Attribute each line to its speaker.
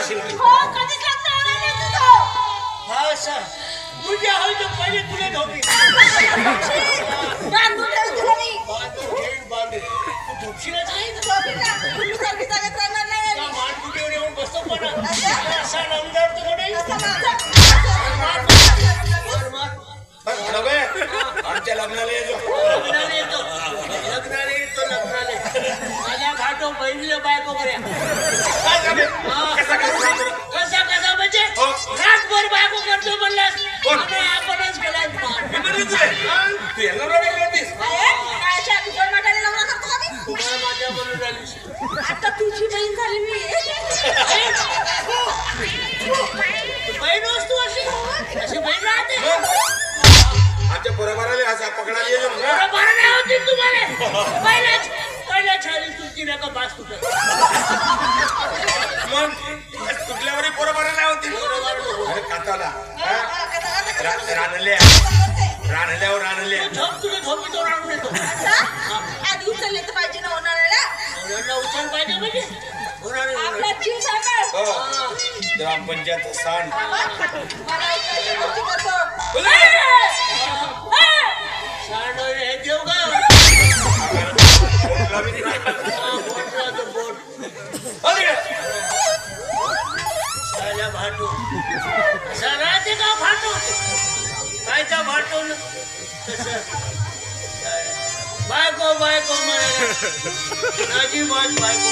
Speaker 1: असेल की
Speaker 2: हो कधीच लग्न होणार नाही तुझं.
Speaker 1: हा सर तुझ्या हवी तर पहिले तुला धोपी
Speaker 2: बांधून ठेव तुला मी.
Speaker 1: बांधू तू झोपशीलच आहे ना
Speaker 2: झोपी ना. तुम्ही सारखी जागेत राहणार नाही
Speaker 1: त्या
Speaker 2: आम्ही.
Speaker 1: मानकुटीवर येऊन बसतो पण
Speaker 2: असं?
Speaker 1: असा नमदार तो नाही
Speaker 2: असं माझं.
Speaker 3: आमच्या लग्नाला येतो
Speaker 1: लग्नाला येतो लग्नाला माझ्या घाटो बहिणीला बायको बऱ्या कसा कसा म्हणजे घाटभर बायको करतो म्हणलास आणि आपणच केलाय
Speaker 3: तू यांना रडत होतीस
Speaker 2: अरे, काय अशा बिगर माटाने लग्न करतो का मी?
Speaker 1: तुम्हाला माझ्या बरोबर आलीस
Speaker 2: आता तुझी बहीण झाली मी.
Speaker 1: बहीण असतो अशी बहीण राहते
Speaker 3: आमच्या बरोबर असा पकडायला येतो ना
Speaker 1: बरं नाही होती तुम्हाला पहिल्या छाली तुमची नका बास तुटत
Speaker 3: मग तुटल्यावरही बरोबर नाही होती अरे काताला रानल्यावर रानल्या
Speaker 1: झोप तुला झोपी तो राहून येतो
Speaker 2: आधी उचलले तर पाहिजे ना होणाऱ्याला.
Speaker 1: उचल पाहिजे म्हणजे
Speaker 2: आपला जीव सांभाळ.
Speaker 3: ग्रामपंचायत सांड
Speaker 2: मला उचलायची गोष्टी करतो.
Speaker 1: हे देव का भाटू राहते का भाटू कायचा भाटू बायको म्हणाला माझी बायको